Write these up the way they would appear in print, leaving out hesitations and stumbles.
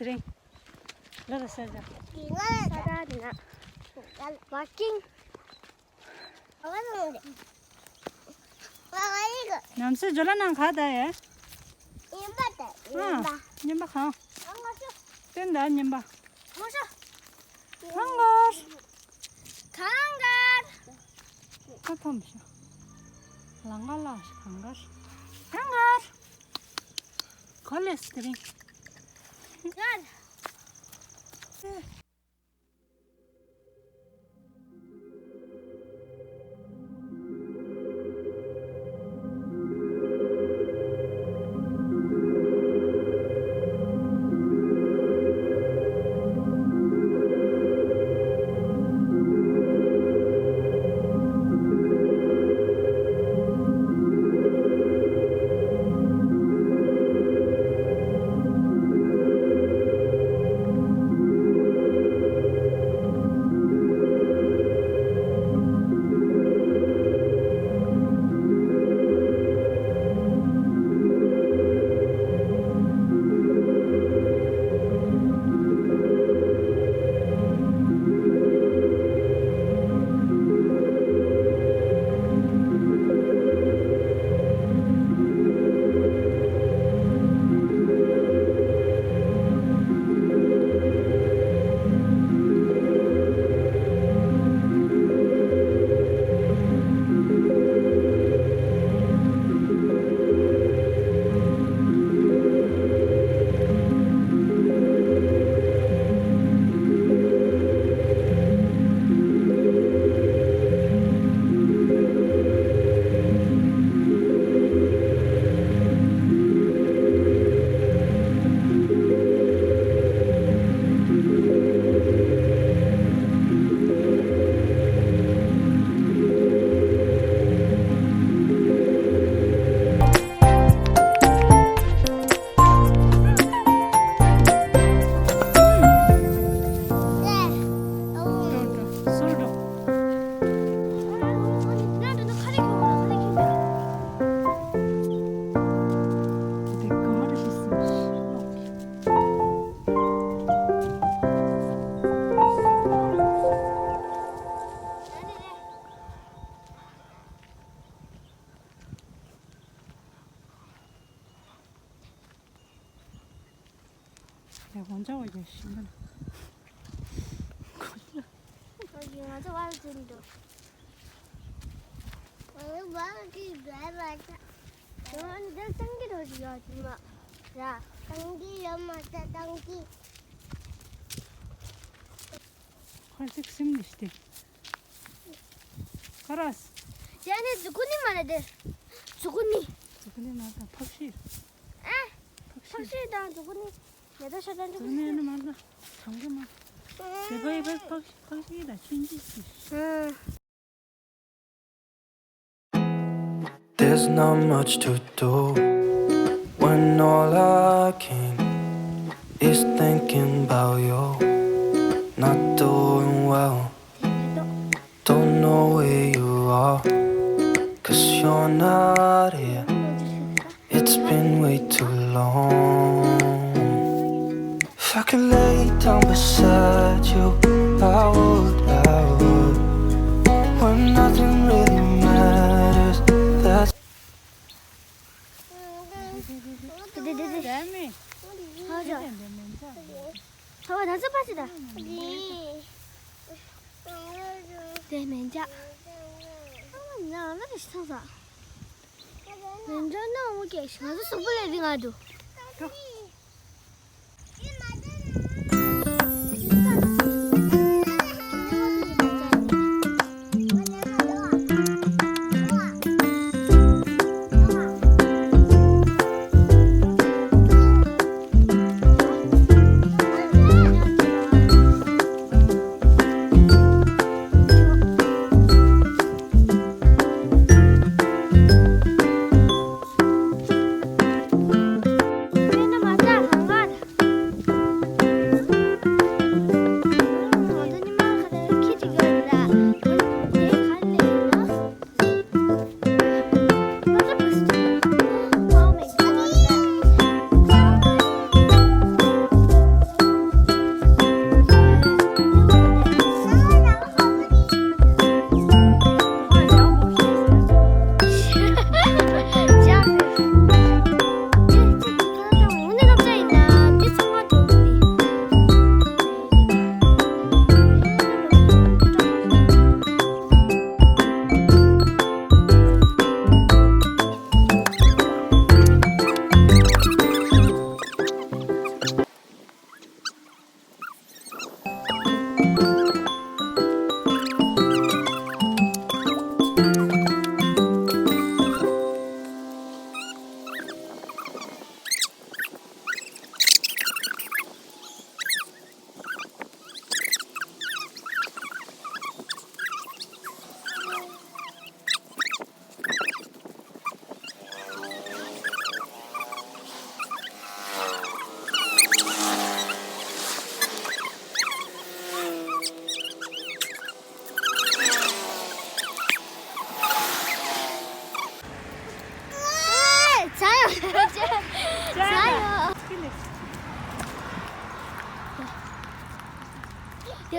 string. Let us saja. Sararina. Walking. Namse jola nang khada ya. Nyamba kha. Tenda nyamba. Kangar. Katamsha. Langala kangar. Kangar. Khole string. 야, 먼저 오지, 신발. 맞아 와준다. 너는 내 당기로 지어지 마. 야, 당기 엄마다 당기. 활색 심리시대. 가라스. 쟤네 누구니 말해? 누구니? 근데 나다 팍시. 확실히다 누구니? 내가 사단 좀. 너네는 말라. 잠깐만. 대바이바이 팍시다. 신지씨. There's not much to do when all I can is thinking about you. Not doing well, don't know where you are, 'cause you're not here. It's been way too long. If I could lay down beside you, I would. When nothing really matters, that's 뱀이. 맞아. 뱀 저거 단서파시다. 네, 맨자. 나 나도 싶어서. 맨자는 오게 심어서 소불레 링아도.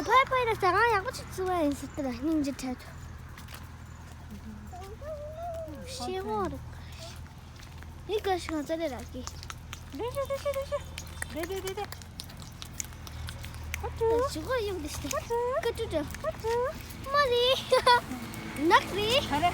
파이파이를 사랑 양꼬치 수가 있었더라. 닌지타도. 시골. 이거 시간 짜리라기. 네네네네. 저거 이거 됐어. 그쪽죠. 머리. 낙리. 잘해.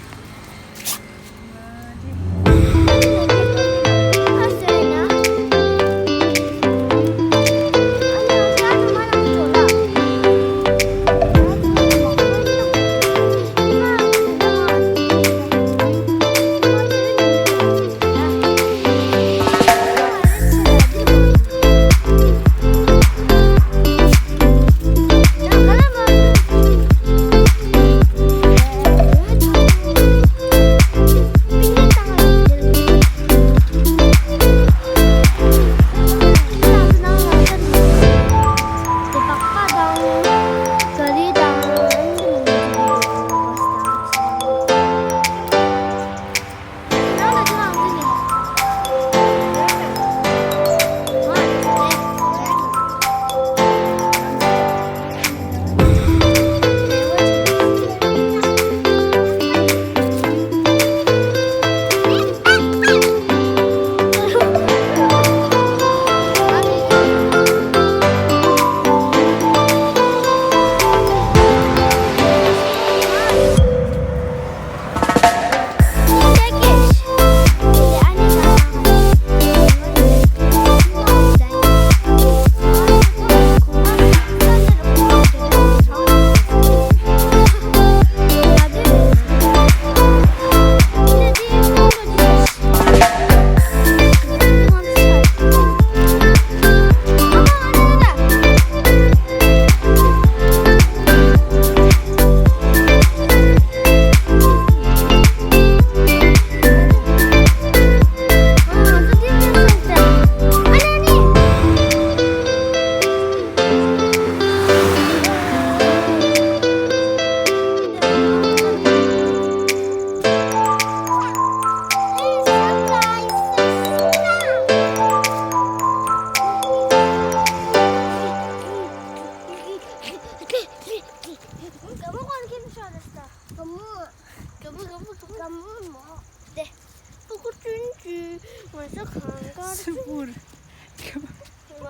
스물.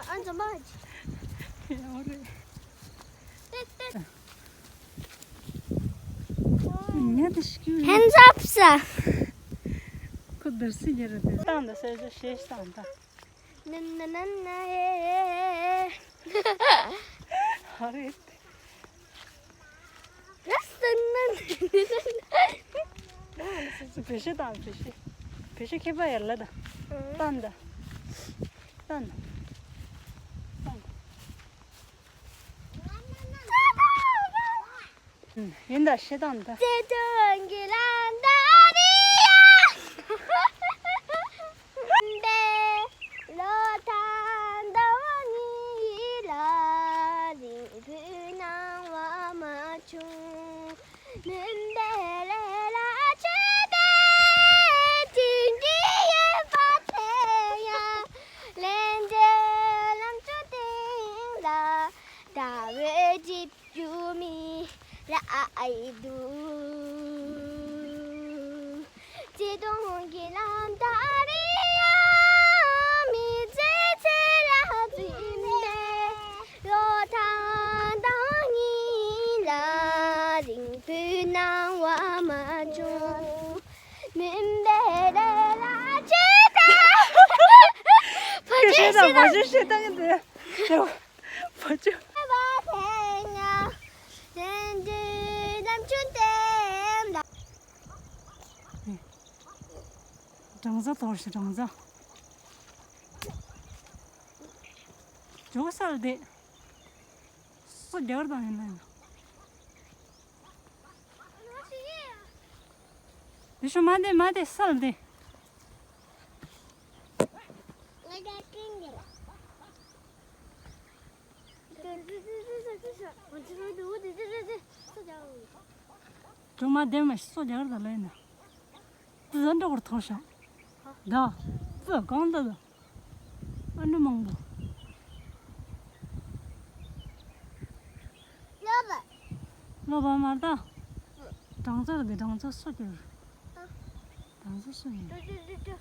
앉아봐야지. 오래. Hands up, sir. Kudursun yere. Tam da sözde şey standa. Hareket. Peşe tam peşe. Peşe keba yerle de. Tanda. Tanda. Yine aşağı tanda. Bacı şeytan gidiyor. Bacı. 정자 도시 정자. 저거 살대. 소 열다니네. Deixa made salde. Cuma demiş soruyor da leyna. Dizan da kurtuluşa. Da. Bu kanda da. Anne mango. 봐봐 말다. 당자를 내 당자 속여. 당자 속여. 저저저저